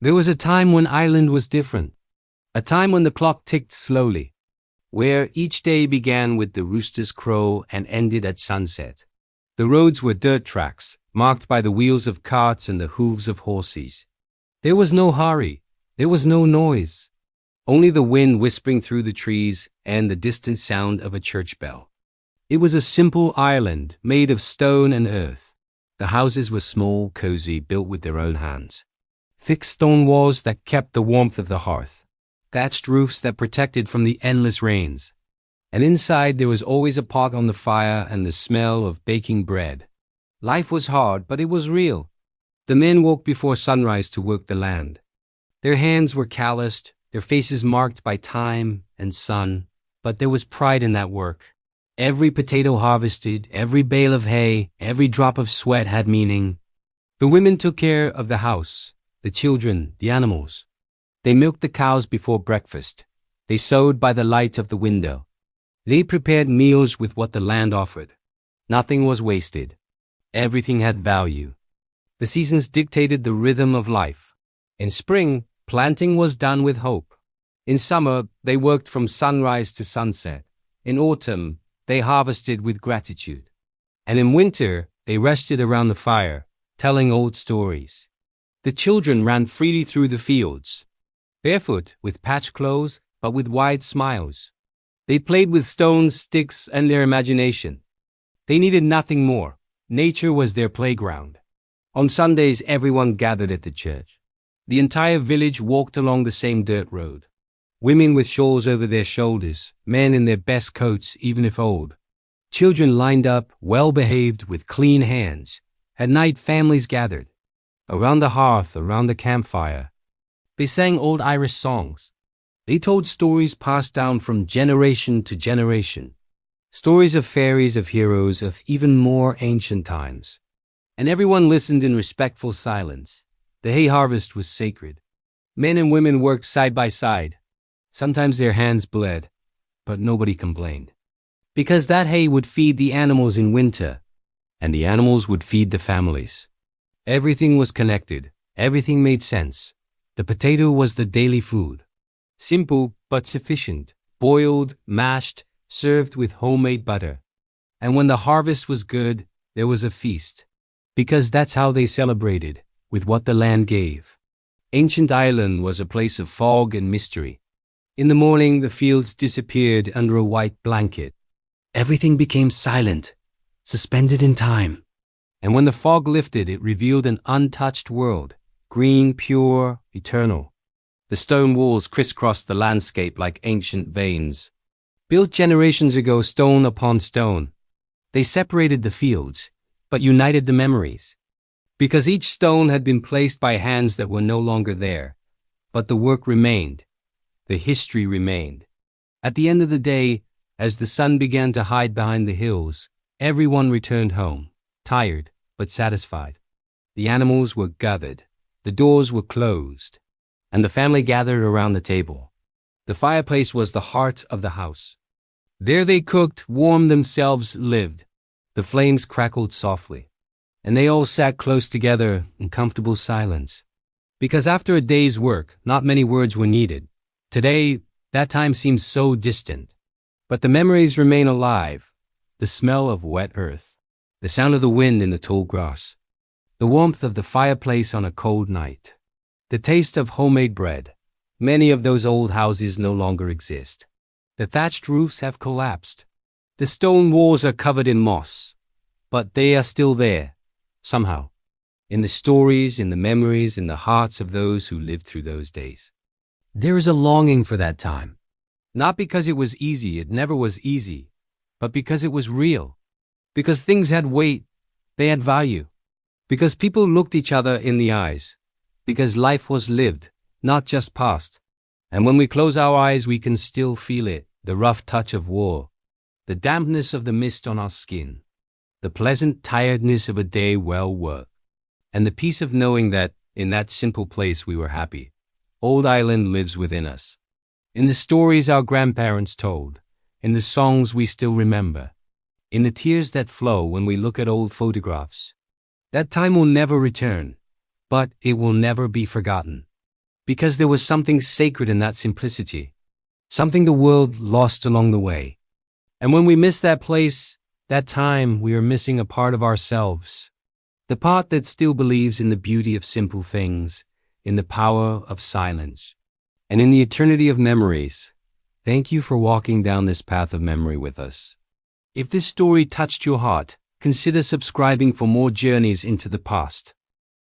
There was a time when Ireland was different, a time when the clock ticked slowly, where each day began with the rooster's crow and ended at sunset. The roads were dirt tracks, marked by the wheels of carts and the hooves of horses. There was no hurry, there was no noise, only the wind whispering through the trees and the distant sound of a church bell. It was a simple Ireland made of stone and earth. The houses were small, cozy, built with their own hands. Thick stone walls that kept the warmth of the hearth. Thatched roofs that protected from the endless rains. And inside there was always a pot on the fire and the smell of baking bread. Life was hard, but it was real. The men woke before sunrise to work the land. Their hands were calloused, their faces marked by time and sun, but there was pride in that work. Every potato harvested, every bale of hay, every drop of sweat had meaning. The women took care of the house, the children, the animals. They milked the cows before breakfast. They sewed by the light of the window. They prepared meals with what the land offered. Nothing was wasted. Everything had value. The seasons dictated the rhythm of life. In spring, planting was done with hope. In summer, they worked from sunrise to sunset. In autumn, they harvested with gratitude. And in winter, they rested around the fire, telling old stories. The children ran freely through the fields, barefoot, with patched clothes, but with wide smiles. They played with stones, sticks, and their imagination. They needed nothing more. Nature was their playground. On Sundays, everyone gathered at the church. The entire village walked along the same dirt road. Women with shawls over their shoulders, men in their best coats, even if old. Children lined up, well-behaved, with clean hands. At night, families gathered. Around the hearth, around the campfire. They sang old Irish songs. They told stories passed down from generation to generation. Stories of fairies, of heroes, of even more ancient times. And everyone listened in respectful silence. The hay harvest was sacred. Men and women worked side by side. Sometimes their hands bled, but nobody complained. Because that hay would feed the animals in winter, and the animals would feed the families. Everything was connected. Everything made sense. The potato was the daily food. Simple but sufficient. Boiled, mashed, served with homemade butter. And when the harvest was good, there was a feast. Because that's how they celebrated, with what the land gave. Ancient Ireland was a place of fog and mystery. In the morning, the fields disappeared under a white blanket. Everything became silent, suspended in time. And when the fog lifted, it revealed an untouched world, green, pure, eternal. The stone walls crisscrossed the landscape like ancient veins. Built generations ago, stone upon stone. They separated the fields, but united the memories. Because each stone had been placed by hands that were no longer there. But the work remained. The history remained. At the end of the day, as the sun began to hide behind the hills, everyone returned home, tired but satisfied. The animals were gathered, the doors were closed, and the family gathered around the table. The fireplace was the heart of the house. There they cooked, warmed themselves, lived. The flames crackled softly, and they all sat close together in comfortable silence. Because after a day's work, not many words were needed. Today, that time seems so distant. But the memories remain alive. The smell of wet earth, the sound of the wind in the tall grass, the warmth of the fireplace on a cold night, the taste of homemade bread. Many of those old houses no longer exist. The thatched roofs have collapsed. The stone walls are covered in moss. But they are still there, somehow. In the stories, in the memories, in the hearts of those who lived through those days. There is a longing for that time. Not because it was easy, it never was easy, but because it was real. Because things had weight, they had value. Because people looked each other in the eyes. Because life was lived, not just passed. And when we close our eyes, we can still feel it, the rough touch of war, the dampness of the mist on our skin, the pleasant tiredness of a day well worked, and the peace of knowing that, in that simple place we were happy. Old Ireland lives within us. In the stories our grandparents told, in the songs we still remember, in the tears that flow when we look at old photographs. That time will never return, but it will never be forgotten. because there was something sacred in that simplicity, something the world lost along the way. And when we miss that place, that time, we are missing a part of ourselves, the part that still believes in the beauty of simple things, in the power of silence, and in the eternity of memories. Thank you for walking down this path of memory with us. If this story touched your heart, consider subscribing for more journeys into the past.